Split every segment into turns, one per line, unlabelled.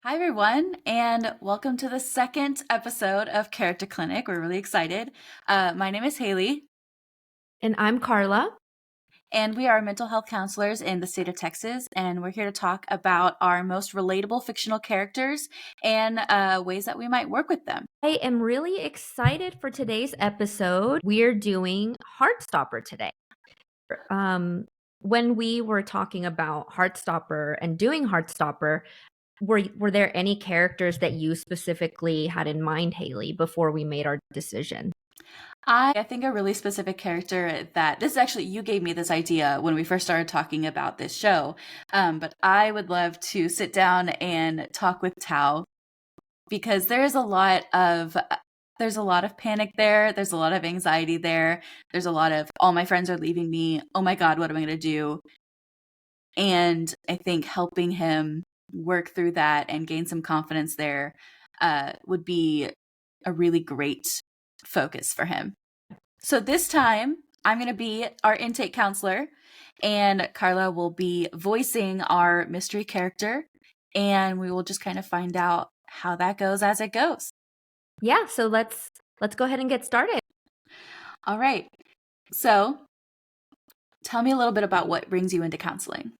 Hi, everyone, and welcome to the second episode of Character Clinic. We're really excited. My name is Haley,
And I'm Karla.
and we are mental health counselors in the state of Texas, and we're here to talk about our most relatable fictional characters and ways that we might work with them.
I am really excited for today's episode. We're doing Heartstopper today. Um, when we were talking about Heartstopper and doing Heartstopper, were there any characters that you specifically had in mind, Haley, before we made our decision?
I think a really specific character that this is actually, you gave me this idea when we first started talking about this show, but I would love to sit down and talk with Tao because there's a lot of panic there. There's a lot of anxiety there. There's a lot of all my friends are leaving me. Oh my God, what am I going to do? And I think helping him work through that and gain some confidence there would be a really great focus for him. So this time, I'm going to be our intake counselor, and Karla will be voicing our mystery character, and we will just kind of find out how that goes as it goes.
Yeah, so let's go ahead and get started.
All right. So tell me a little bit about what brings you into counseling.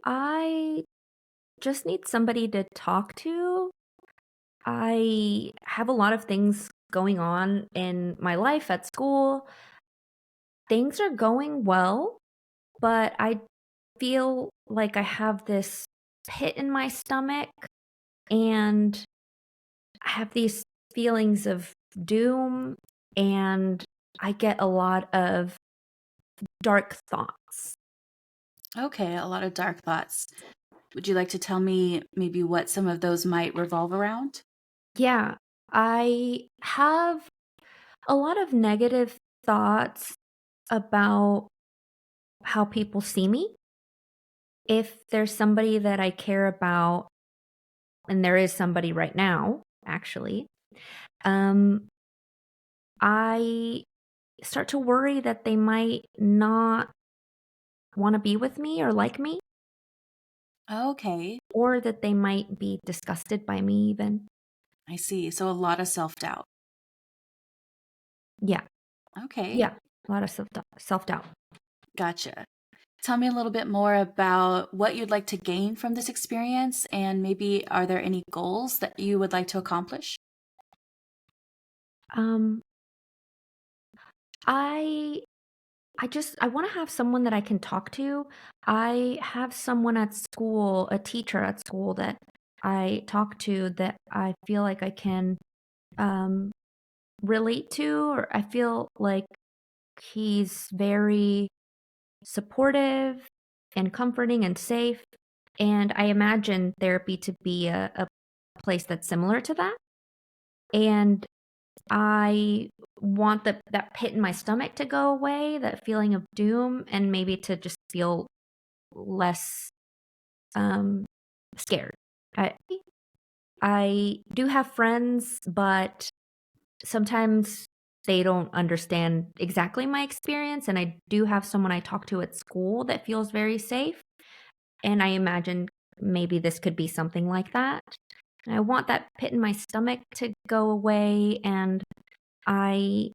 I just need somebody to talk to. I have a lot of things going on in my life at school. Things are going well, but I feel like I have this pit in my stomach and I have these feelings of doom and I get a lot of dark thoughts.
Okay, a lot of dark thoughts. Would you like to tell me maybe what some of those might revolve around?
Yeah, I have a lot of negative thoughts about how people see me. If there's somebody that I care about, and there is somebody right now, actually, um, I start to worry that they might not want to be with me or like me,
Okay,
or that they might be disgusted by me, even.
I see. So a lot of self-doubt.
Yeah,
Okay,
yeah, a lot of self doubt.
gotcha. Tell me a little bit more about what you'd like to gain from this experience, and maybe are there any goals that you would like to accomplish?
Um, I I want to have someone that I can talk to. I have someone at school, a teacher at school that I talk to that I feel like I can um relate to, or I feel like he's very supportive and comforting and safe. And I imagine therapy to be a place that's similar to that. And I want that pit in my stomach to go away, that feeling of doom, and maybe to just feel less um, scared. I I do have friends, but sometimes they don't understand exactly my experience, and I do have someone I talk to at school that feels very safe, and I imagine maybe this could be something like that. And I want that pit in my stomach to go away, and I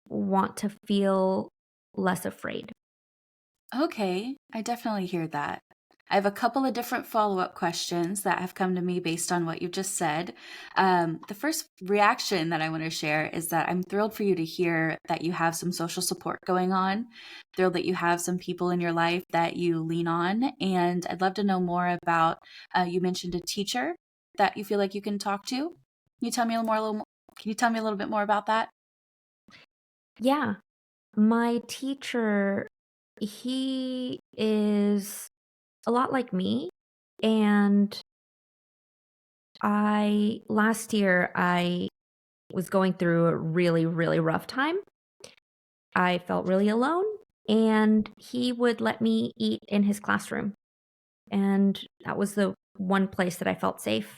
want to feel less afraid.
Okay, I definitely hear that. I have a couple of different follow-up questions that have come to me based on what you just said. The first reaction that I want to share is that I'm thrilled for you to hear that you have some social support going on, thrilled that you have some people in your life that you lean on, and I'd love to know more about, you mentioned a teacher that you feel like you can talk to. Can you tell me a little bit more about that?
Yeah, my teacher, he is a lot like me, and I last year I was going through a really, really rough time. I felt really alone, and he would let me eat in his classroom, and that was the one place that I felt safe.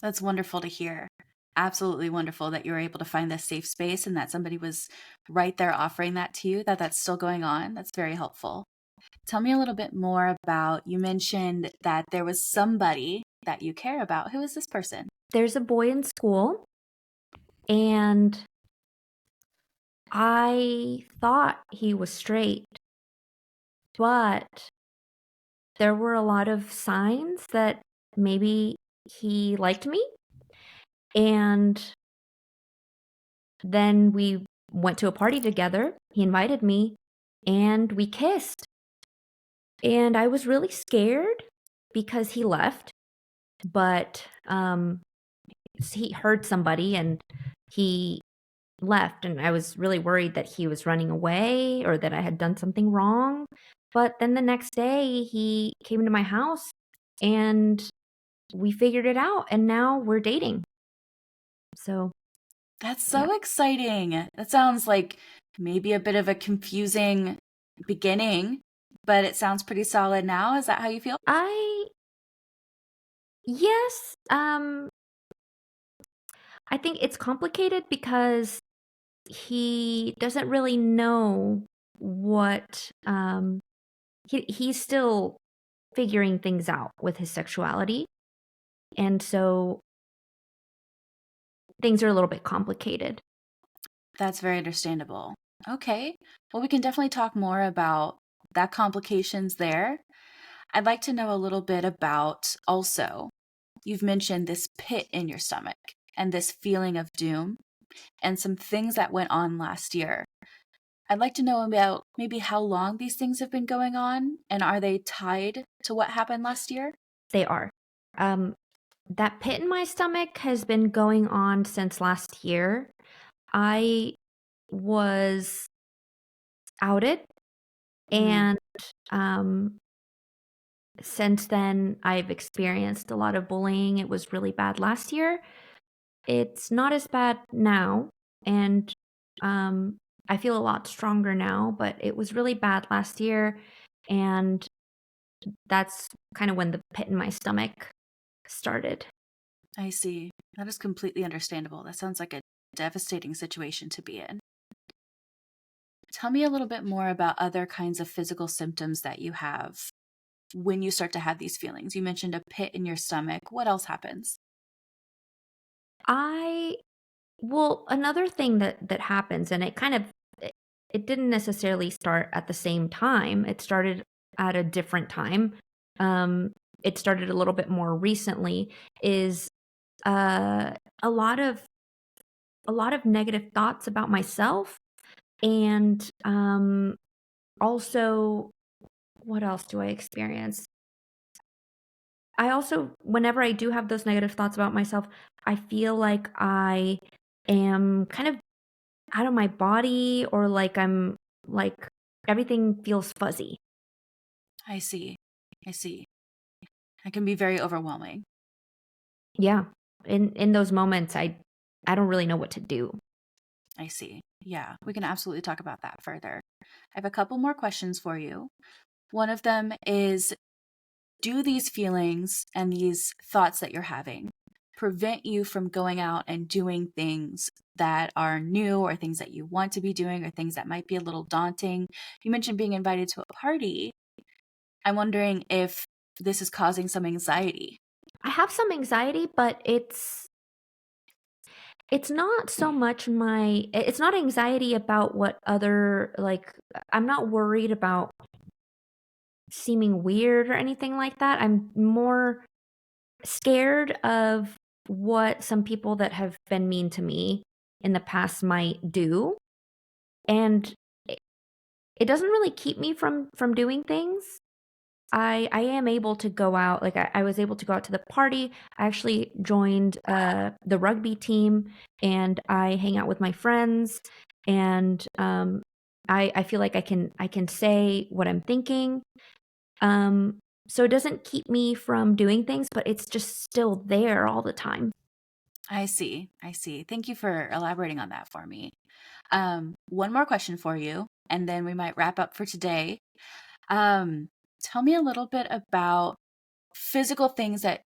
That's wonderful to hear. Absolutely wonderful that you were able to find this safe space and that somebody was right there offering that to you, that that's still going on. That's very helpful. Tell me a little bit more about, you mentioned that there was somebody that you care about. Who is this person?
There's a boy in school, and I thought he was straight, but there were a lot of signs that maybe he liked me. And then we went to a party together. He invited me, and we kissed. And I was really scared because he left, but he heard somebody and he left, and I was really worried that he was running away or that I had done something wrong. But then the next day, he came to my house and we figured it out, and now we're dating. So,
That's
yeah.
so exciting. That sounds like maybe a bit of a confusing beginning, but it sounds pretty solid now. Is that how you feel?
I Yes, I think it's complicated because he doesn't really know what he's still figuring things out with his sexuality. And so things are a little bit complicated.
That's very understandable. Okay. Well, we can definitely talk more about that complications there. I'd like to know a little bit about also, you've mentioned this pit in your stomach and this feeling of doom and some things that went on last year. I'd like to know about maybe how long these things have been going on and are they tied to what happened last year?
They are. Um, that pit in my stomach has been going on since last year. I was outed,
Mm,
and um, since then, I've experienced a lot of bullying. It was really bad last year. It's not as bad now, and um, I feel a lot stronger now, but it was really bad last year, and that's kind of when the pit in my stomach started.
I see. That is completely understandable. That sounds like a devastating situation to be in. Tell me a little bit more about other kinds of physical symptoms that you have when you start to have these feelings. You mentioned a pit in your stomach. What else happens?
I Well, another thing that happens, and it, it didn't necessarily start at the same time. It started at a different time. Um, it started a little bit more recently. Is uh, a lot of negative thoughts about myself, and also, what else do I experience? I also, whenever I do have those negative thoughts about myself, I feel like I am kind of out of my body, or like I'm like everything feels fuzzy.
I see. I see. It can be very overwhelming.
Yeah. In those moments, I don't really know what to do.
I see. Yeah, we can absolutely talk about that further. I have a couple more questions for you. One of them is, do these feelings and these thoughts that you're having prevent you from going out and doing things that are new or things that you want to be doing or things that might be a little daunting? You mentioned being invited to a party. I'm wondering if this is causing some anxiety.
I have some anxiety, but it's not so much it's not anxiety about what other, like, I'm not worried about seeming weird or anything like that. I'm more scared of what some people that have been mean to me in the past might do. And it, it doesn't really keep me from doing things. I am able to go out. Like, I was able to go out to the party. I actually joined the rugby team, and I hang out with my friends. And I feel like I can say what I'm thinking. So it doesn't keep me from doing things, but it's just still there all the time.
I see. I see. Thank you for elaborating on that for me. One more question for you, and then we might wrap up for today. Um, Tell me a little bit about physical things that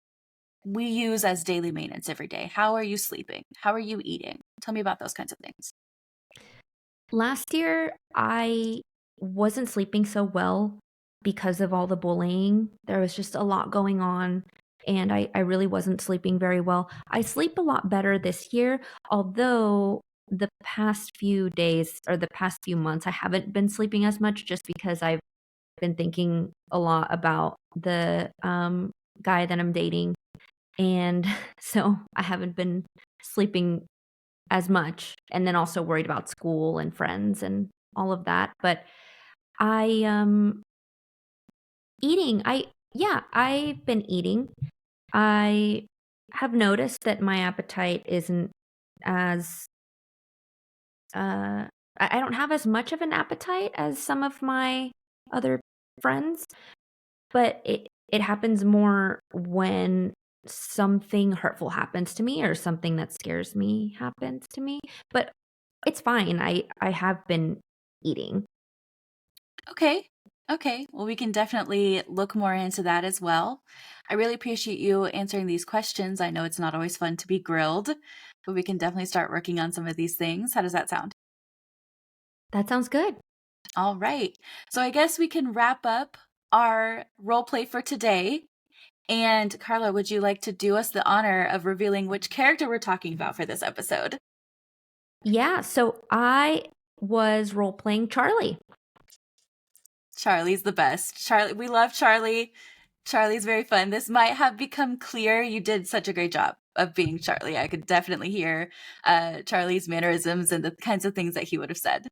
we use as daily maintenance every day. How are you sleeping? How are you eating? Tell me about those kinds of things.
Last year, I wasn't sleeping so well. because of all the bullying. There was just a lot going on, and I really wasn't sleeping very well. I sleep a lot better this year, although the past few days or the past few months, I haven't been sleeping as much just because I've been thinking a lot about the guy that I'm dating. And so I haven't been sleeping as much, and then also worried about school and friends and all of that. But I eating, I've been eating. I have noticed that my appetite isn't as I don't have as much of an appetite as some of my other friends, but it happens more when something hurtful happens to me or something that scares me happens to me. But it's fine. I have been eating.
Okay. Okay. Well, we can definitely look more into that as well. I really appreciate you answering these questions. I know it's not always fun to be grilled, but we can definitely start working on some of these things. How does that sound?
That sounds good.
All right. So I guess we can wrap up our role play for today. And Karla, would you like to do us the honor of revealing which character we're talking about for this episode?
Yeah, so I was role playing Charlie.
Charlie's the best. Charlie, we love Charlie. Charlie's very fun. This might have become clear. You did such a great job of being Charlie. I could definitely hear Charlie's mannerisms and the kinds of things that he would have said.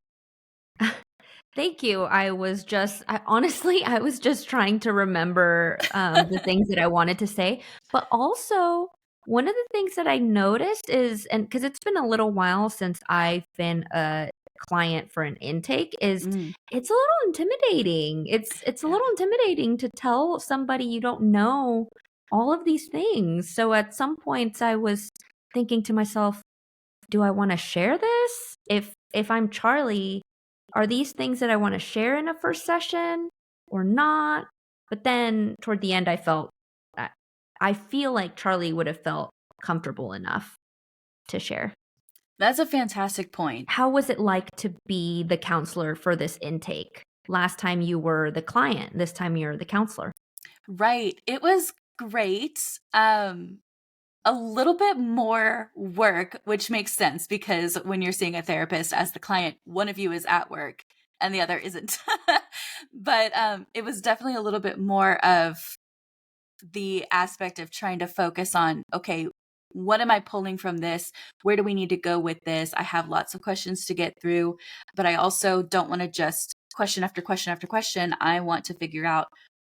Thank you. Honestly, I was just trying to remember the things that I wanted to say. But also, one of the things that I noticed is, and because it's been a little while since I've been a client for an intake, is
Mm,
it's a little intimidating. It's a
yeah.
little intimidating to tell somebody you don't know all of these things. So at some points, I was thinking to myself, do I want to share this? If I'm Charlie, are these things that I want to share in a first session or not? But then toward the end, I I feel like Charlie would have felt comfortable enough to share.
That's a fantastic point.
How was it like to be the counselor for this intake? Last time you were the client, this time you're the counselor.
Right. It was great. A little bit more work, which makes sense because when you're seeing a therapist as the client, one of you is at work and the other isn't. But it was definitely a little bit more of the aspect of trying to focus on, okay, what am I pulling from this? Where do we need to go with this? I have lots of questions to get through, but I also don't want to just question after question after question. I want to figure out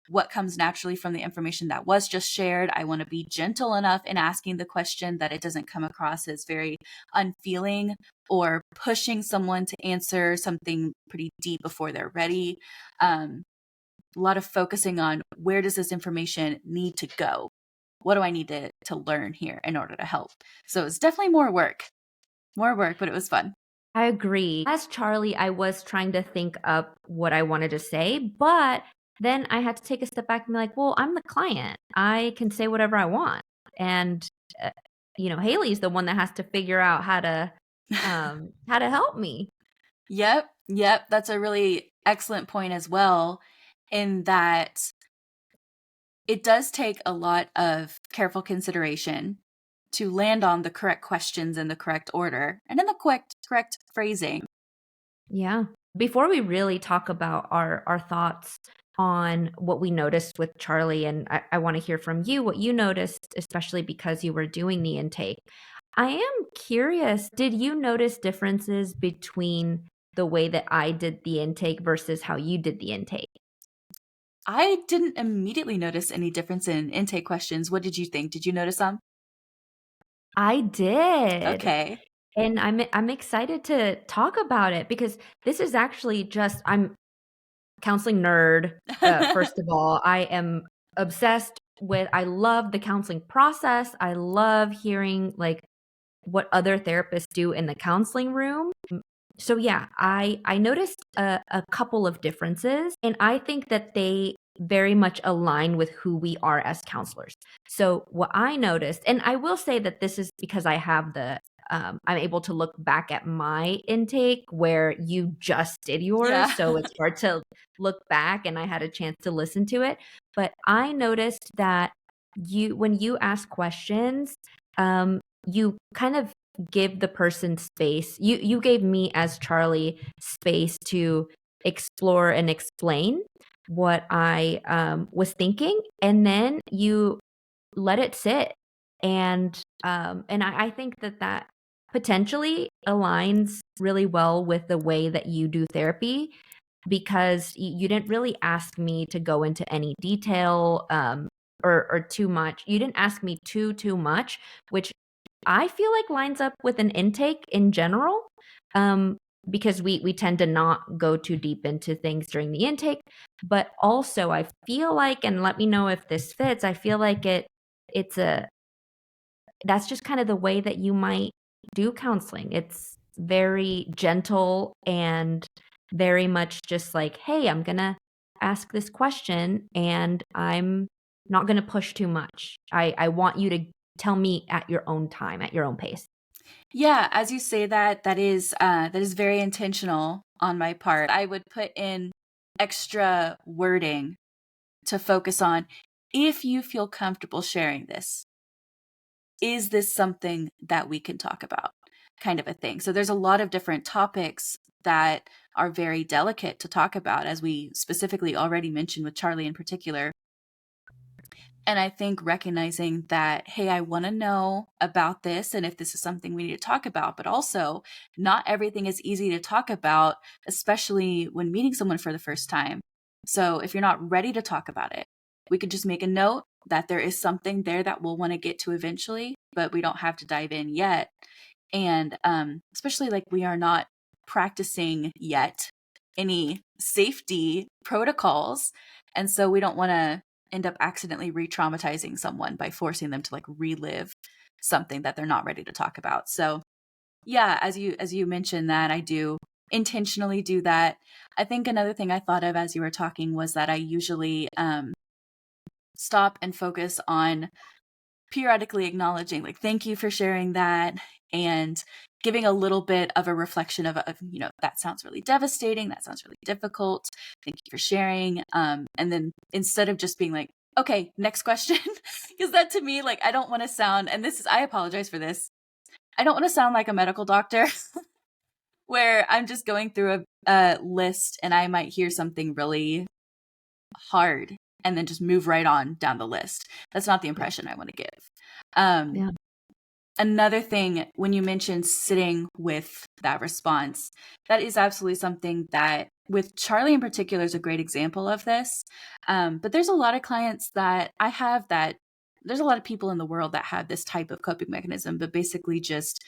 what comes naturally from the information that was just shared. I want to be gentle enough in asking the question that it doesn't come across as very unfeeling or pushing someone to answer something pretty deep before they're ready. A lot of focusing on where does this information need to go? What do I need to learn here in order to help? So it's definitely more work, but it was fun.
I agree. As Charlie, I was trying to think up what I wanted to say, but then I had to take a step back and be like, well, I'm the client. I can say whatever I want. And, uh, Haley's the one that has to figure out how to help me.
Yep. That's a really excellent point as well, in that it does take a lot of careful consideration to land on the correct questions in the correct order and in the correct phrasing.
Yeah. Before we really talk about our thoughts on what we noticed with Charlie, and I want to hear from you what you noticed, especially because you were doing the intake. I am curious, did you notice differences between the way that I did the intake versus how you did the intake?
I didn't immediately notice any difference in intake questions. What did you think? Did you notice some?
I did.
Okay.
And I'm excited to talk about it because this is actually just I'm counseling nerd. First of all, I am obsessed with I love the counseling process. I love hearing like what other therapists do in the counseling room. So yeah, I noticed a couple of differences, and I think that they very much align with who we are as counselors. So what I noticed, and I will say that this is because I have the I'm able to look back at my intake where you just did yours.
Yeah.
So it's hard to look back, and I had a chance to listen to it. But I noticed that when you ask questions, you kind of give the person space. You gave me as Charlie space to explore and explain what I was thinking, and then you let it sit. And I think that that potentially aligns really well with the way that you do therapy, because you didn't really ask me to go into any detail, or too much. You didn't ask me too much, which I feel like lines up with an intake in general, um, because we tend to not go too deep into things during the intake. But also, I feel like, and let me know if this fits. I feel like it's a that's just kind of the way that you might do counseling. It's very gentle and very much just like, hey, I'm gonna ask this question, and I'm not gonna push too much. I want you to tell me at your own time, at your own pace.
Yeah, as you say that, that is very intentional on my part. I would put in extra wording to focus on, if you feel comfortable sharing this, is this something that we can talk about? Kind of a thing. So there's a lot of different topics that are very delicate to talk about, as we specifically already mentioned with Charlie in particular. And I think recognizing that, hey, I want to know about this and if this is something we need to talk about, but also not everything is easy to talk about, especially when meeting someone for the first time. So if you're not ready to talk about it, we could just make a note that there is something there that we'll want to get to eventually, but we don't have to dive in yet. And especially like we are not practicing yet any safety protocols. And so we don't want to end up accidentally re-traumatizing someone by forcing them to like relive something that they're not ready to talk about. So yeah, as you mentioned that, I do intentionally do that. I think another thing I thought of as you were talking was that I usually stop and focus on periodically acknowledging, like, thank you for sharing that, and giving a little bit of a reflection of, you know, that sounds really devastating, that sounds really difficult, thank you for sharing. And then instead of just being like, okay, next question, because that to me, like, I don't want to sound, and this is, I apologize for this, I don't want to sound like a medical doctor where I'm just going through a list and I might hear something really hard and then just move right on down the list. That's not the impression I want to give. Um,
Yeah.
Another thing, when you mentioned sitting with that response, that is absolutely something that, with Charlie in particular, is a great example of this. But there's a lot of clients that I have that, there's a lot of people in the world that have this type of coping mechanism, but basically just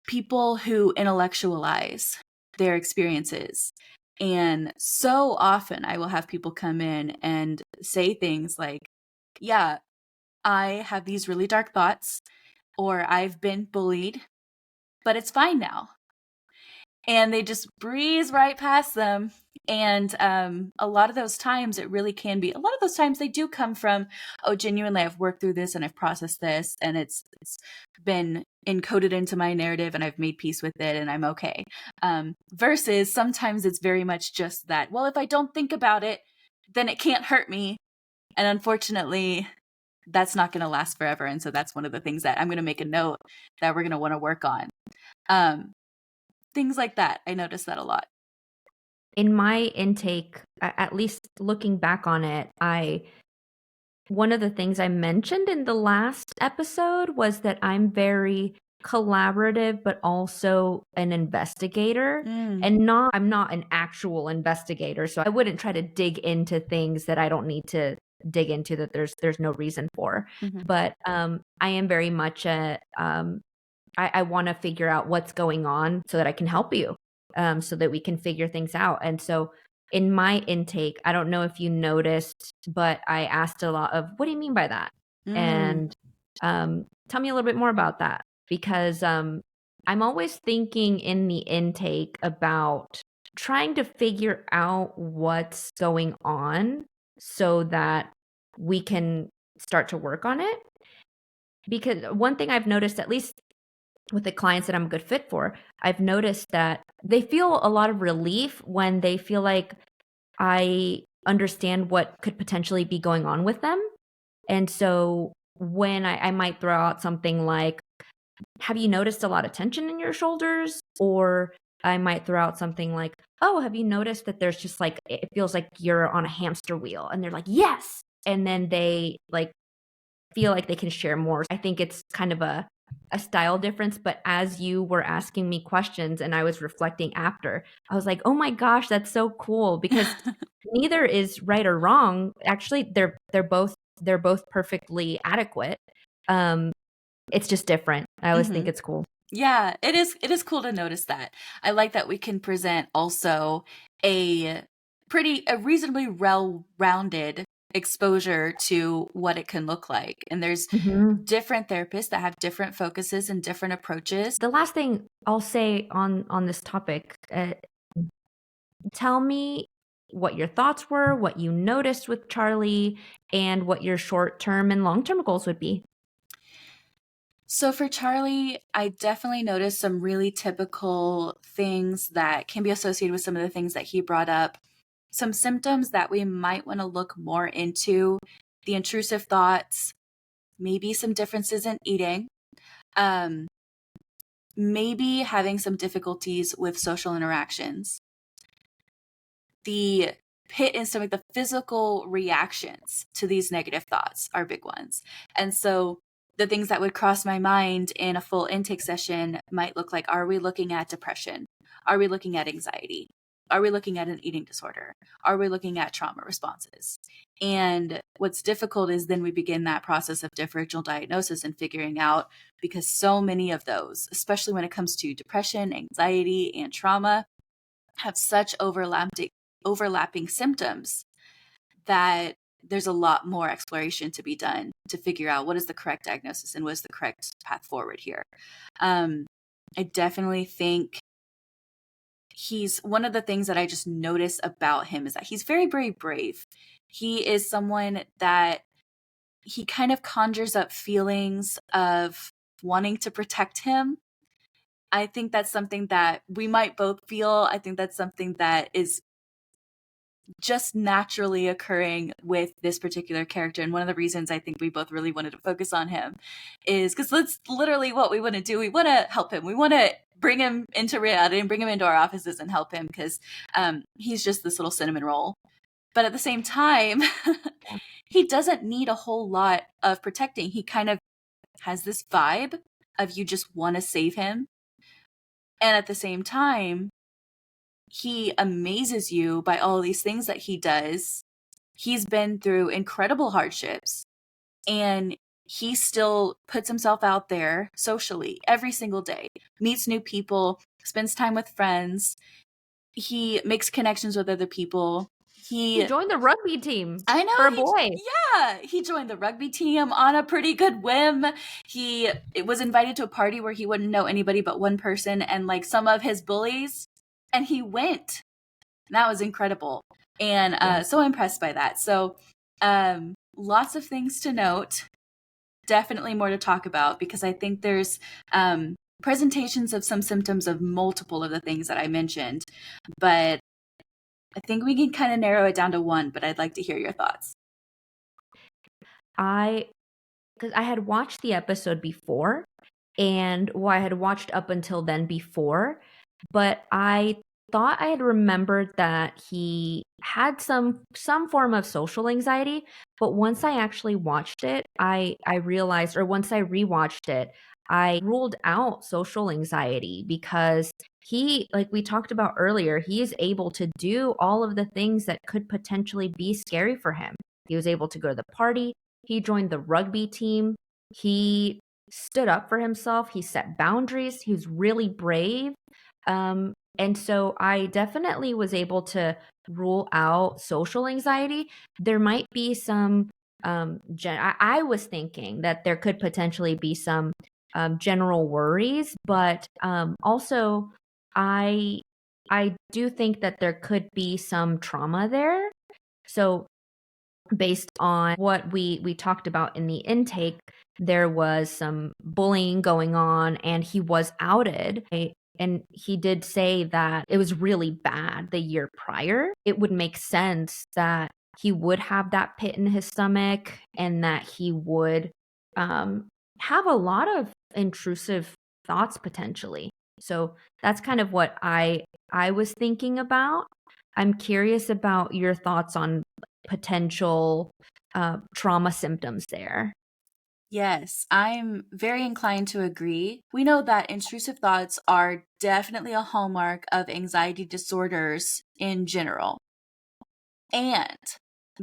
people who intellectualize their experiences. And so often I will have people come in and say things like, yeah, I have these really dark thoughts, or I've been bullied, but it's fine now. And they just breeze right past them. And a lot of those times, it really can be, a lot of those times they do come from, oh, genuinely, I've worked through this and I've processed this and it's been encoded into my narrative and I've made peace with it and I'm okay. Versus sometimes it's very much just that, well, if I don't think about it, then it can't hurt me. And unfortunately, that's not going to last forever. And so that's one of the things that I'm going to make a note that we're going to want to work on. Um, Things like that. I notice that a lot.
In my intake, at least looking back on it, I one of the things I mentioned in the last episode was that I'm very collaborative, but also an investigator.
Mm,
And I'm not an actual investigator. So I wouldn't try to dig into things that I don't need to dig into, that there's no reason for.
mhm.
But I am very much I want to figure out what's going on so that I can help you, so that we can figure things out. And so in my intake, I don't know if you noticed, but I asked a lot of, what do you mean by that?
Mm,
And tell me a little bit more about that, because I'm always thinking in the intake about trying to figure out what's going on so that we can start to work on it. Because one thing I've noticed, at least with the clients that I'm a good fit for, I've noticed that they feel a lot of relief when they feel like I understand what could potentially be going on with them. And so when I might throw out something like, have you noticed a lot of tension in your shoulders? Or I might throw out something like, oh, have you noticed that there's just like, it feels like you're on a hamster wheel? And they're like, yes. And then they like feel like they can share more. I think it's kind of a style difference, but as you were asking me questions and I was reflecting after, I was like, "Oh my gosh, that's so cool," because neither is right or wrong. Actually, they're both perfectly adequate. Um, it's just different. I always think
Hmm.
it's cool.
Yeah, it is cool to notice that. I like that we can present also a a reasonably well-rounded exposure to what it can look like. And there's
Mhm.
different therapists that have different focuses and different approaches.
The last thing I'll say on this topic, tell me what your thoughts were, what you noticed with Charlie, and what your short-term and long-term goals would be.
So for Charlie, I definitely noticed some really typical things that can be associated with some of the things that he brought up. Some symptoms that we might want to look more into: the intrusive thoughts, maybe some differences in eating, um, maybe having some difficulties with social interactions, the pit and stomach, the physical reactions to these negative thoughts are big ones. And so the things that would cross my mind in a full intake session might look like, are we looking at depression? Are we looking at anxiety? Are we looking at an eating disorder? Are we looking at trauma responses? And what's difficult is then we begin that process of differential diagnosis and figuring out, because so many of those, especially when it comes to depression, anxiety, and trauma, have such overlapping symptoms that there's a lot more exploration to be done to figure out what is the correct diagnosis and what is the correct path forward here. Um, I definitely think he's one of the things that I just notice about him is that he's very, very brave. He is someone that he kind of conjures up feelings of wanting to protect him. I think that's something that we might both feel. I think that's something that is just naturally occurring with this particular character. And one of the reasons I think we both really wanted to focus on him is because that's literally what we want to do. We want to help him. We want to bring him into reality and bring him into our offices and help him, because he's just this little cinnamon roll. But at the same time, he doesn't need a whole lot of protecting. He kind of has this vibe of you just want to save him. And at the same time, he amazes you by all these things that he does. He's been through incredible hardships, and he still puts himself out there socially every single day, meets new people, spends time with friends. He makes connections with other people.
He
He,
joined the rugby team
I know
for a boy.
yeah, he joined the rugby team on a pretty good whim. He was invited to a party where he wouldn't know anybody but one person and like some of his bullies, and he went. And that was incredible. And
Yeah.
so impressed by that. So lots of things to note. Definitely more to talk about, because I think there's presentations of some symptoms of multiple of the things that I mentioned. But I think we can kind of narrow it down to one, but I'd like to hear your thoughts.
I because I had watched the episode before, and well, I had watched up until then before, but I thought I had remembered that he had some form of social anxiety. But once I actually watched it, I realized, or once I rewatched it, I ruled out social anxiety because he, like we talked about earlier, he is able to do all of the things that could potentially be scary for him. He was able to go to the party. He joined the rugby team. He stood up for himself. He set boundaries. He was really brave. And so I definitely was able to rule out social anxiety. There might be some, I was thinking that there could potentially be some general worries, but also I, I do think that there could be some trauma there. So based on what we talked about in the intake, there was some bullying going on and he was outed. And he did say that it was really bad the year prior. It would make sense that he would have that pit in his stomach and that he would um, have a lot of intrusive thoughts potentially. So that's kind of what I was thinking about. I'm curious about your thoughts on potential trauma symptoms there.
Yes, I'm very inclined to agree. We know that intrusive thoughts are definitely a hallmark of anxiety disorders in general, and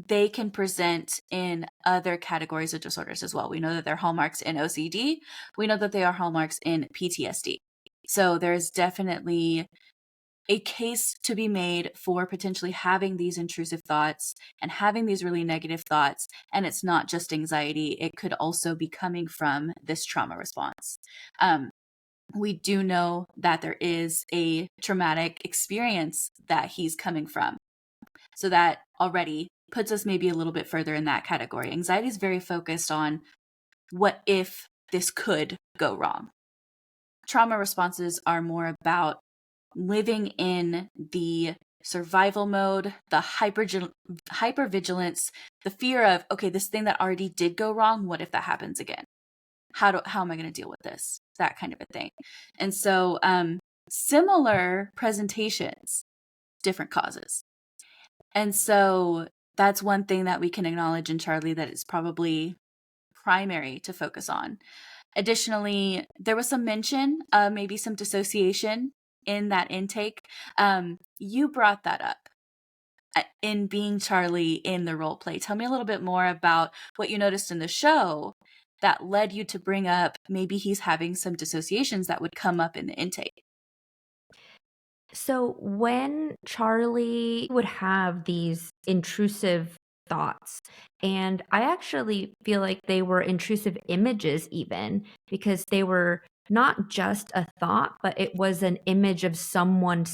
they can present in other categories of disorders as well. We know that they're hallmarks in OCD. We know that they are hallmarks in PTSD. So there's definitely a case to be made for potentially having these intrusive thoughts and having these really negative thoughts. And it's not just anxiety, it could also be coming from this trauma response. We do know that there is a traumatic experience that he's coming from. So that already puts us maybe a little bit further in that category. Anxiety is very focused on what if this could go wrong. Trauma responses are more about living in the survival mode, the hypervigilance, the fear of, okay, this thing that already did go wrong, what if that happens again? How am I going to deal with this? That kind of a thing. And so similar presentations, different causes. And so that's one thing that we can acknowledge in Charlie that is probably primary to focus on. Additionally, there was some mention of maybe some dissociation in that intake. You brought that up in being Charlie in the role play. Tell me a little bit more about what you noticed in the show that led you to bring up maybe he's having some dissociations that would come up in the intake.
So when Charlie would have these intrusive thoughts, and I actually feel like they were intrusive images, even because they were not just a thought, but it was an image of someone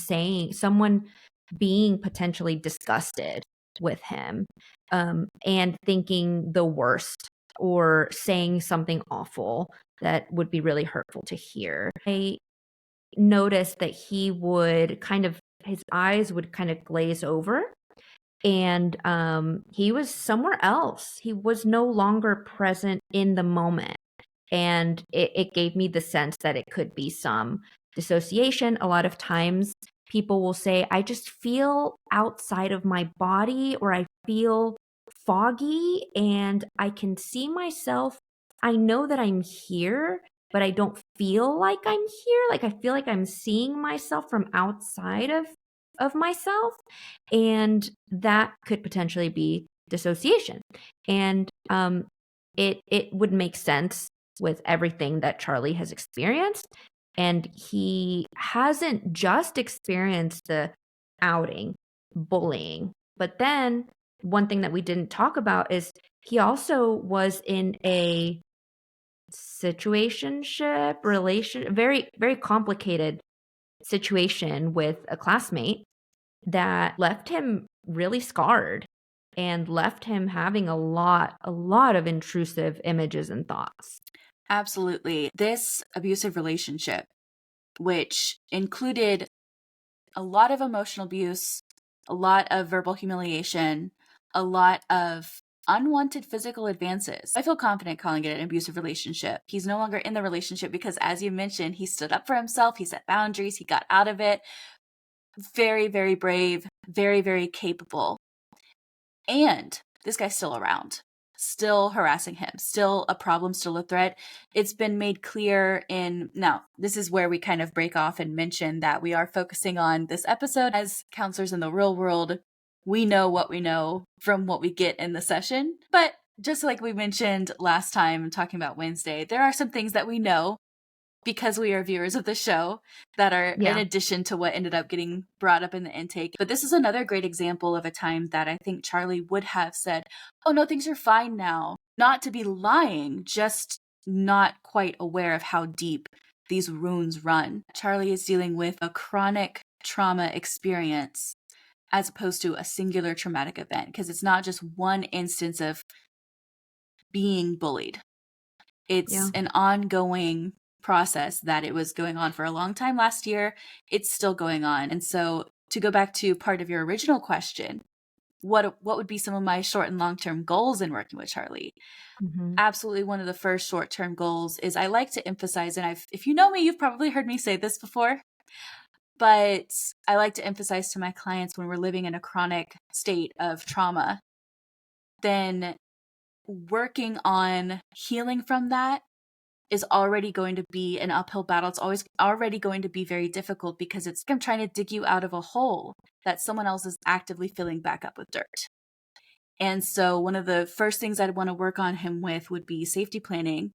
being potentially disgusted with him, and thinking the worst or saying something awful that would be really hurtful to hear. I noticed that his eyes would kind of glaze over, and he was somewhere else. He was no longer present in the moment. And it gave me the sense that it could be some dissociation. A lot of times people will say, I just feel outside of my body, or I feel foggy and I can see myself. I know that I'm here, but I don't feel like I'm here. Like I feel like I'm seeing myself from outside of myself. And that could potentially be dissociation. And it would make sense with everything that Charlie has experienced. And he hasn't just experienced the outing, bullying, but then one thing that we didn't talk about is he also was in a situationship relation, very, very complicated situation with a classmate that left him really scarred and left him having a lot of intrusive images and thoughts.
Absolutely. This abusive relationship, which included a lot of emotional abuse, a lot of verbal humiliation, a lot of unwanted physical advances. I feel confident calling it an abusive relationship. He's no longer in the relationship because, as you mentioned, he stood up for himself, he set boundaries, he got out of it. Very, very brave, very, very capable. And this guy's still around, still harassing him, still a problem, still a threat. It's been made clear now, this is where we kind of break off and mention that we are focusing on this episode as counselors in the real world. We know what we know from what we get in the session. But just like we mentioned last time talking about Wednesday, there are some things that we know because we are viewers of the show that are in addition to what ended up getting brought up in the intake. But this is another great example of a time that I think Charlie would have said, oh no, things are fine now. Not to be lying, just not quite aware of how deep these wounds run. Charlie is dealing with a chronic trauma experience as opposed to a singular traumatic event, because it's not just one instance of being bullied. It's
Yeah.
an ongoing process that it was going on for a long time last year. It's still going on. And so to go back to part of your original question, what would be some of my short and long-term goals in working with Charlie?
Mhm.
Absolutely, one of the first short-term goals is I like to emphasize, and if you know me, you've probably heard me say this before, but I like to emphasize to my clients when we're living in a chronic state of trauma, then working on healing from that is already going to be an uphill battle. It's always already going to be very difficult because it's I'm trying to dig you out of a hole that someone else is actively filling back up with dirt. And so one of the first things I'd want to work on him with would be safety planning.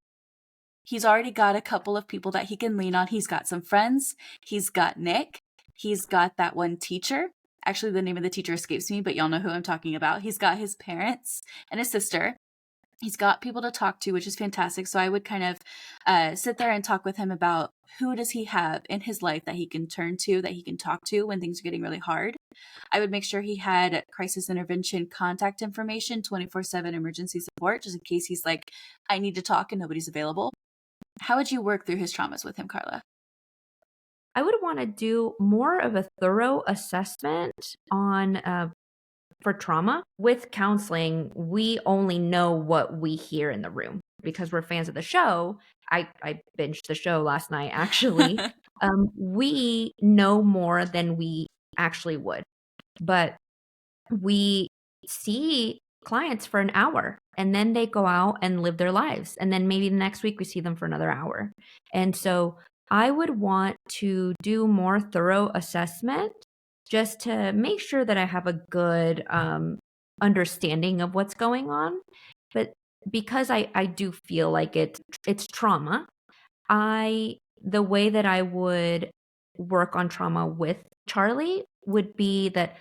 He's already got a couple of people that he can lean on. He's got some friends. He's got Nick. He's got that one teacher. Actually, the name of the teacher escapes me, but y'all know who I'm talking about. He's got his parents and his sister. He's got people to talk to, which is fantastic. So I would kind of sit there and talk with him about who does he have in his life that he can turn to, that he can talk to when things are getting really hard. I would make sure he had crisis intervention contact information, 24/7 emergency support, just in case he's like, I need to talk and nobody's available. How would you work through his traumas with him, Karla?
I would want to do more of a thorough assessment on for trauma. With counseling, we only know what we hear in the room because we're fans of the show. I binged the show last night, actually. We know more than we actually would, but we see clients for an hour and then they go out and live their lives. And then maybe the next week we see them for another hour. And so I would want to do more thorough assessment just to make sure that I have a good understanding of what's going on. But because I do feel like it's trauma, the way that I would work on trauma with Charlie would be that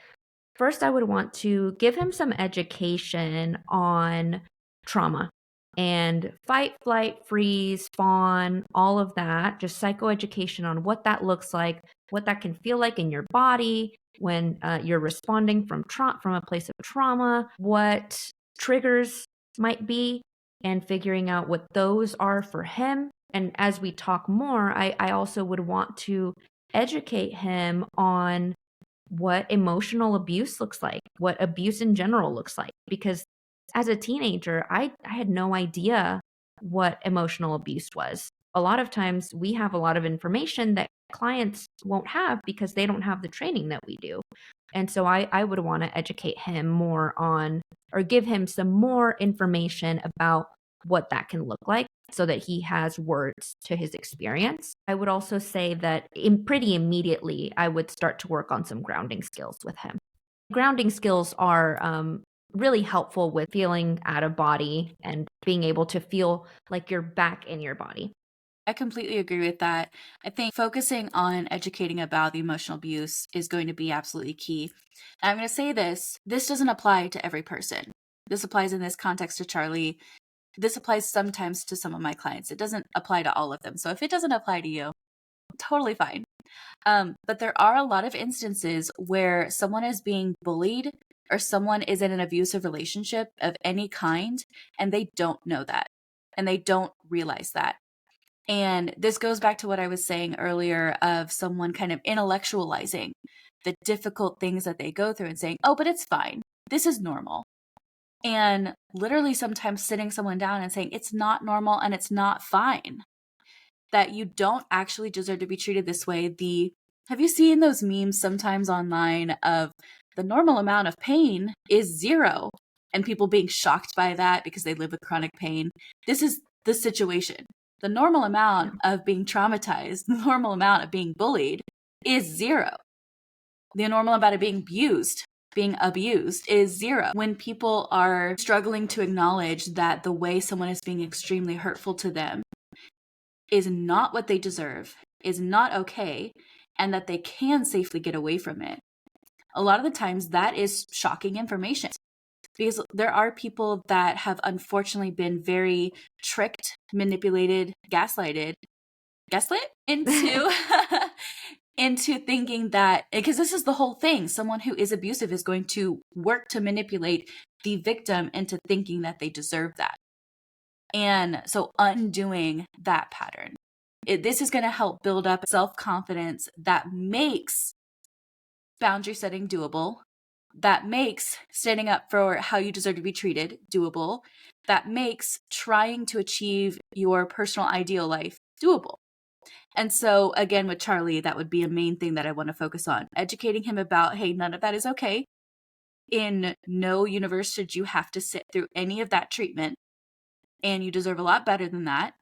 first, I would want to give him some education on trauma and fight, flight, freeze, fawn, all of that, just psychoeducation on what that looks like, what that can feel like in your body when you're responding from a place of trauma, what triggers might be, and figuring out what those are for him. And as we talk more, I also would want to educate him on what emotional abuse looks like, what abuse in general looks like. Because as a teenager, I had no idea what emotional abuse was. A lot of times we have a lot of information that clients won't have because they don't have the training that we do. And so I would want to educate him more on or give him some more information about what that can look like so that he has words to his experience. I would also say that pretty immediately, I would start to work on some grounding skills with him. Grounding skills are really helpful with feeling out of body and being able to feel like you're back in your body.
I completely agree with that. I think focusing on educating about the emotional abuse is going to be absolutely key. And I'm going to say this doesn't apply to every person. This applies in this context to Charlie. This applies sometimes to some of my clients. It doesn't apply to all of them. So if it doesn't apply to you, totally fine. But there are a lot of instances where someone is being bullied or someone is in an abusive relationship of any kind, and they don't know that, and they don't realize that. And this goes back to what I was saying earlier of someone kind of intellectualizing the difficult things that they go through and saying, oh, but it's fine. This is normal. And literally sometimes sitting someone down and saying, it's not normal and it's not fine. That you don't actually deserve to be treated this way. Have you seen those memes sometimes online of the normal amount of pain is 0 and people being shocked by that because they live with chronic pain? This is the situation. The normal amount of being traumatized, the normal amount of being bullied is 0. The normal amount of being abused is 0. When people are struggling to acknowledge that the way someone is being extremely hurtful to them is not what they deserve, is not okay, and that they can safely get away from it, a lot of the times that is shocking information. Because there are people that have unfortunately been very tricked, manipulated, gaslit into into thinking that, because this is the whole thing, someone who is abusive is going to work to manipulate the victim into thinking that they deserve that. And so undoing that pattern, this is going to help build up self-confidence that makes boundary setting doable, that makes standing up for how you deserve to be treated doable, that makes trying to achieve your personal ideal life doable. And so, again, with Charlie, that would be a main thing that I want to focus on. Educating him about, hey, none of that is okay. In no universe should you have to sit through any of that treatment. And you deserve a lot better than that.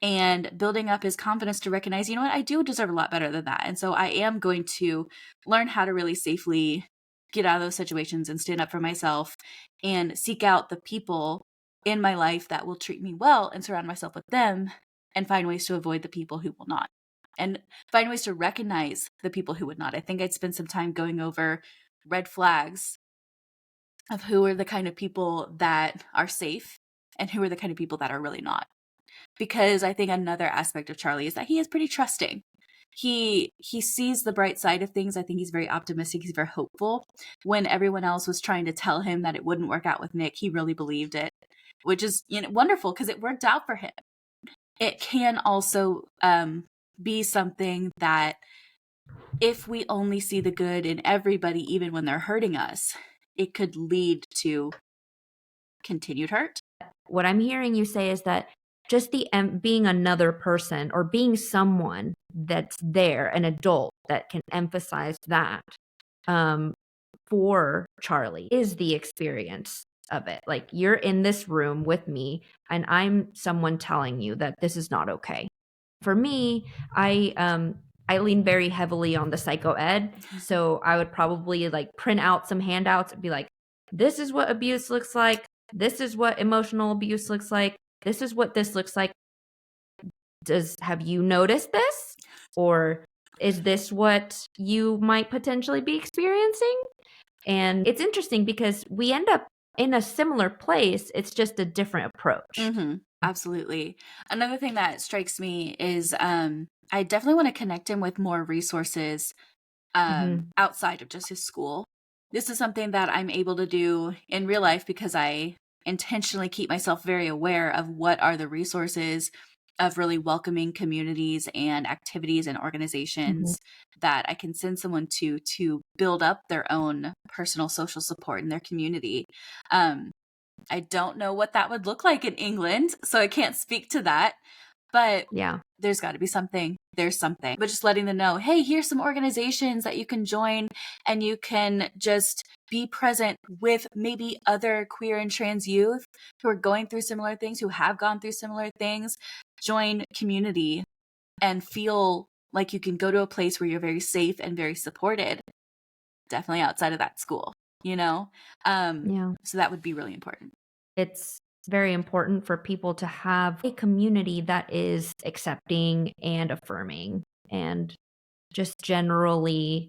And building up his confidence to recognize, you know what, I do deserve a lot better than that. And so I am going to learn how to really safely get out of those situations and stand up for myself and seek out the people in my life that will treat me well and surround myself with them and find ways to avoid the people who will not. And find ways to recognize the people who would not. I think I'd spend some time going over red flags of who are the kind of people that are safe and who are the kind of people that are really not. Because I think another aspect of Charlie is that he is pretty trusting. He sees the bright side of things. I think he's very optimistic. He's very hopeful. When everyone else was trying to tell him that it wouldn't work out with Nick, he really believed it, which is, you know, wonderful because it worked out for him. It can also be something that if we only see the good in everybody, even when they're hurting us, it could lead to continued hurt.
What I'm hearing you say is that just the being another person or being someone that's there, an adult that can emphasize that for Charlie is the experience of it. Like, you're in this room with me and I'm someone telling you that this is not okay. For me, I lean very heavily on the psycho ed, so I would probably like print out some handouts and be like, this is what abuse looks like, this is what emotional abuse looks like, this is what this looks like. Have you noticed this? Or is this what you might potentially be experiencing? And it's interesting because we end up in a similar place. It's just a different approach.
Mm-hmm. Absolutely. Another thing that strikes me is I definitely want to connect him with more resources outside of just his school. This is something that I'm able to do in real life because I intentionally keep myself very aware of what are the resources of really welcoming communities and activities and organizations that I can send someone to build up their own personal social support in their community. I don't know what that would look like in England, so I can't speak to that. But
Yeah.
there's got to be something. There's something. But just letting them know, hey, here's some organizations that you can join and you can just be present with maybe other queer and trans youth who are going through similar things, who have gone through similar things. Join community and feel like you can go to a place where you're very safe and very supported. Definitely outside of that school, you know?
Yeah.
So that would be really important.
It's very important for people to have a community that is accepting and affirming and just generally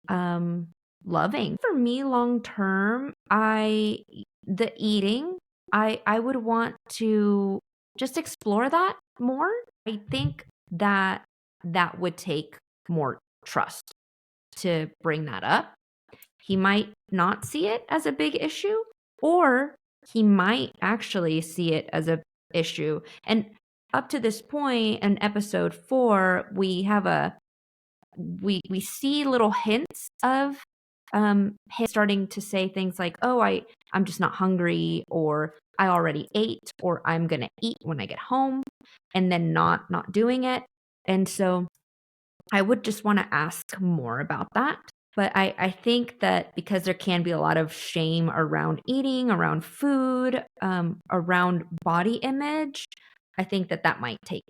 loving. For me, long term, the eating, I would want to just explore that more. I think that that would take more trust to bring that up. He might not see it as a big issue, or he might actually see it as a issue. And up to this point in episode 4, we have we see little hints of him starting to say things like, oh, I'm just not hungry, or I already ate, or I'm gonna eat when I get home, and then not doing it. And so I would just want to ask more about that. But I think that because there can be a lot of shame around eating, around food, around body image, I think that that might take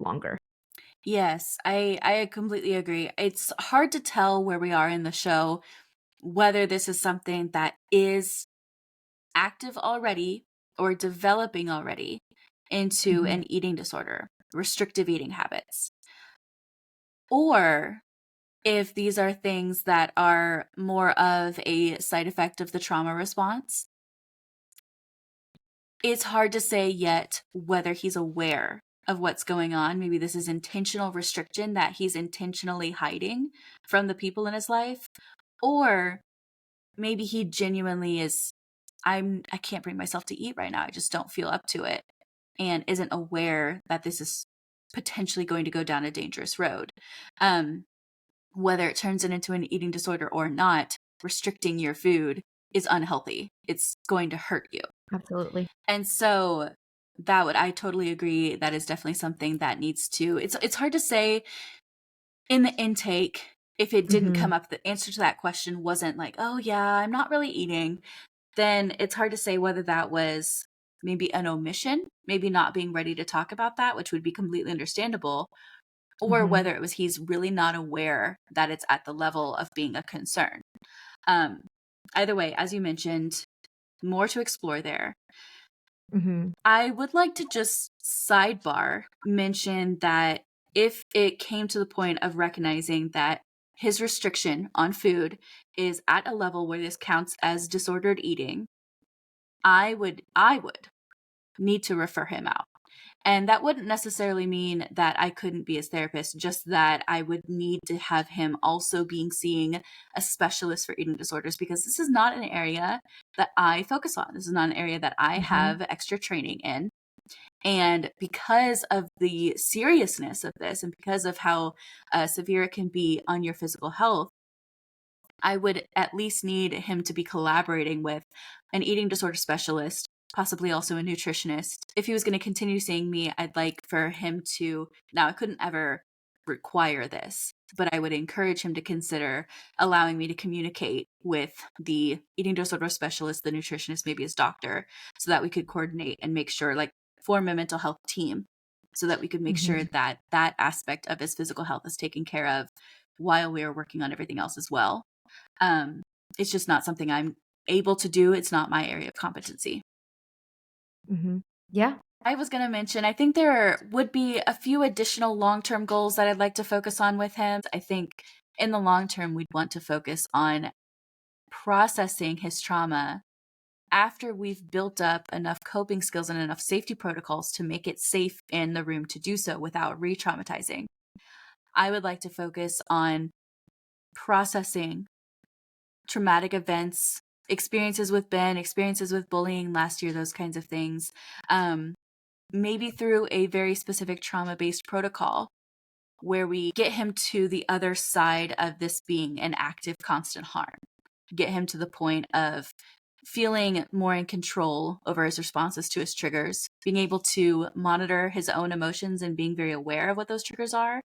longer.
Yes, I completely agree. It's hard to tell where we are in the show, whether this is something that is active already or developing already into an eating disorder, restrictive eating habits, or if these are things that are more of a side effect of the trauma response. It's hard to say yet whether he's aware of what's going on. Maybe this is intentional restriction that he's intentionally hiding from the people in his life. Or maybe he genuinely is, I can't bring myself to eat right now. I just don't feel up to it, and isn't aware that this is potentially going to go down a dangerous road. Whether it turns it into an eating disorder or not, restricting your food is unhealthy. It's going to hurt you.
Absolutely.
And so I totally agree. That is definitely something that needs to, it's hard to say in the intake if it didn't come up, the answer to that question wasn't like, oh yeah, I'm not really eating, then it's hard to say whether that was maybe an omission, maybe not being ready to talk about that, which would be completely understandable, or whether it was he's really not aware that it's at the level of being a concern. Either way, as you mentioned, more to explore there. I would like to just sidebar mention that if it came to the point of recognizing that his restriction on food is at a level where this counts as disordered eating, I would need to refer him out. And that wouldn't necessarily mean that I couldn't be his therapist, just that I would need to have him also seeing a specialist for eating disorders, because this is not an area that I focus on. This is not an area that I have extra training in. And because of the seriousness of this, and because of how severe it can be on your physical health, I would at least need him to be collaborating with an eating disorder specialist, possibly also a nutritionist. If he was going to continue seeing me, I'd like for him to, now I couldn't ever require this, but I would encourage him to consider allowing me to communicate with the eating disorder specialist, the nutritionist, maybe his doctor, so that we could coordinate and make sure, like, form a mental health team, so that we could make sure that that aspect of his physical health is taken care of while we are working on everything else as well. It's just not something I'm able to do. It's not my area of competency.
Yeah.
I was going to mention, I think there would be a few additional long-term goals that I'd like to focus on with him. I think in the long term, we'd want to focus on processing his trauma after we've built up enough coping skills and enough safety protocols to make it safe in the room to do so without re-traumatizing. I would like to focus on processing traumatic events, experiences with Ben, experiences with bullying last year, those kinds of things. Maybe through a very specific trauma-based protocol where we get him to the other side of this being an active, constant harm. Get him to the point of feeling more in control over his responses to his triggers, being able to monitor his own emotions and being very aware of what those triggers are,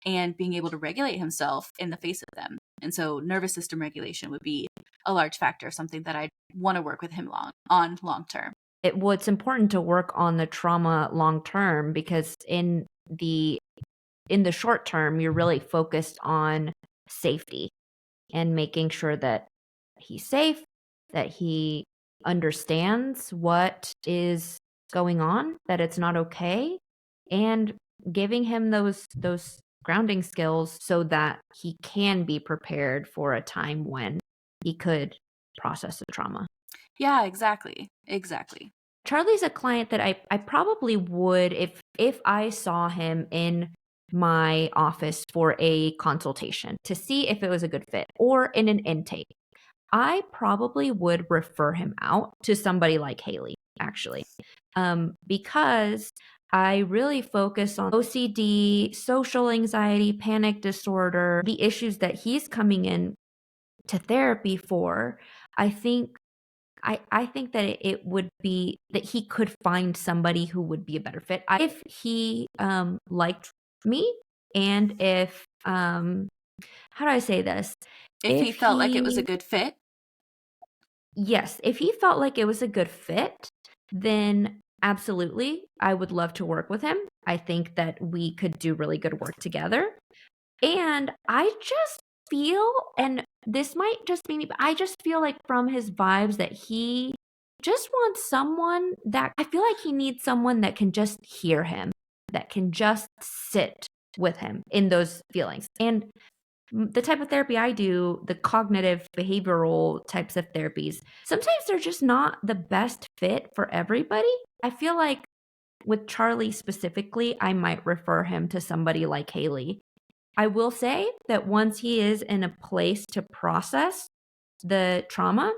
and being able to regulate himself in the face of them. And so nervous system regulation would be a large factor, something that I want to work with him long term.
It's important to work on the trauma long term, because in the short term, you're really focused on safety and making sure that he's safe, that he understands what is going on, that it's not okay, and giving him those grounding skills so that he can be prepared for a time when he could process the trauma.
Yeah, exactly.
Charlie's a client that I probably would, if I saw him in my office for a consultation to see if it was a good fit, or in an intake, I probably would refer him out to somebody like Haley, actually, because I really focus on OCD, social anxiety, panic disorder, the issues that he's coming in to therapy for. I think that it would be that he could find somebody who would be a better fit. If he liked me, and if how do I say this?
If he felt like it was a good fit?
Yes, if he felt like it was a good fit, then absolutely, I would love to work with him. I think that we could do really good work together. And I just feel, and this might just be me, but I just feel like from his vibes that he just wants someone that, I feel like he needs someone that can just hear him, that can just sit with him in those feelings. And the type of therapy I do, the cognitive behavioral types of therapies, sometimes they're just not the best fit for everybody. I feel like with Charlie specifically, I might refer him to somebody like Haley. I will say that once he is in a place to process the trauma,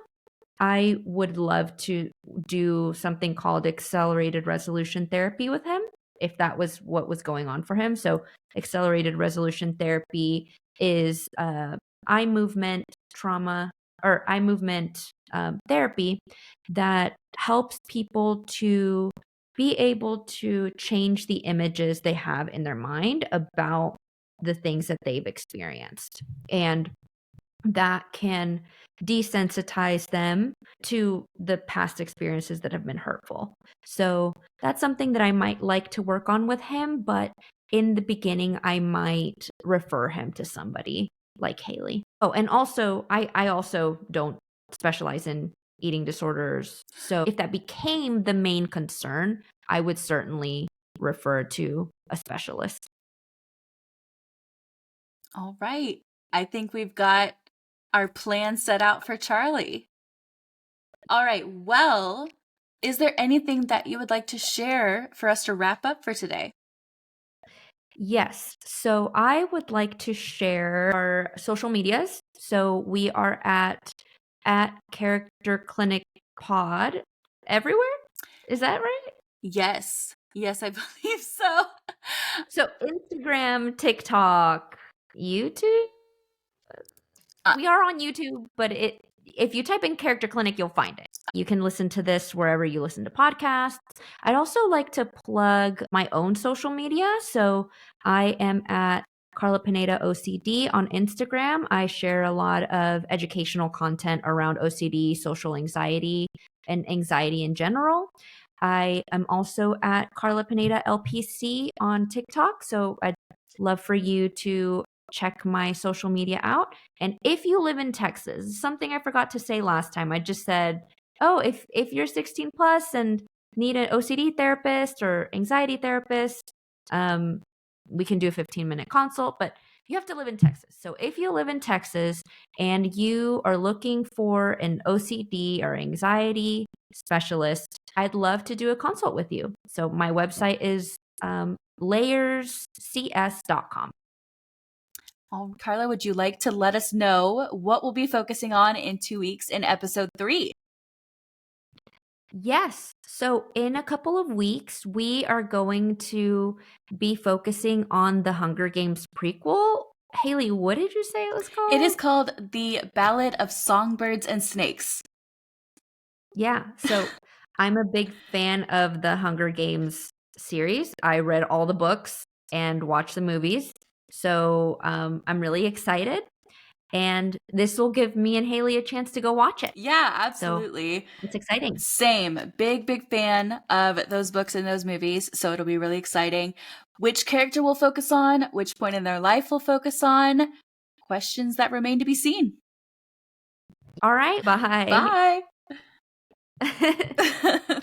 I would love to do something called accelerated resolution therapy with him, if that was what was going on for him. So, accelerated resolution therapy is eye movement trauma or eye movement therapy that helps people to be able to change the images they have in their mind about the things that they've experienced. And that can desensitize them to the past experiences that have been hurtful. So that's something that I might like to work on with him, but in the beginning, I might refer him to somebody like Haley. Oh, and also, I also don't specialize in eating disorders. So if that became the main concern, I would certainly refer to a specialist.
All right. I think we've got our plan set out for Charlie. All right. Well, is there anything that you would like to share for us to wrap up for today?
Yes. So I would like to share our social medias. So we are at Character Clinic Pod everywhere. Is that right?
Yes. Yes, I believe so.
So Instagram, TikTok, YouTube. We are on YouTube, but if you type in Character Clinic, you'll find it. You can listen to this wherever you listen to podcasts. I'd also like to plug my own social media. So I am at Karla Pineda OCD on Instagram. I share a lot of educational content around OCD, social anxiety, and anxiety in general. I am also at Karla Pineda LPC on TikTok. So I'd love for you to check my social media out. And if you live in Texas, something I forgot to say last time, I just said, oh, if you're 16 plus and need an OCD therapist or anxiety therapist, we can do a 15-minute consult, but you have to live in Texas. So if you live in Texas and you are looking for an OCD or anxiety specialist, I'd love to do a consult with you. So my website is layerscs.com.
Oh, Karla, would you like to let us know what we'll be focusing on in 2 weeks in episode 3?
Yes. So, in a couple of weeks, we are going to be focusing on the Hunger Games prequel. Haley, what did you say it was called?
It is called The Ballad of Songbirds and Snakes.
Yeah. So, I'm a big fan of the Hunger Games series. I read all the books and watched the movies. So, I'm really excited. And this will give me and Haley a chance to go watch it.
Yeah, absolutely.
So, it's exciting.
Same. Big fan of those books and those movies. So it'll be really exciting. Which character we'll focus on, which point in their life we'll focus on. Questions that remain to be seen.
All right. Bye.
Bye.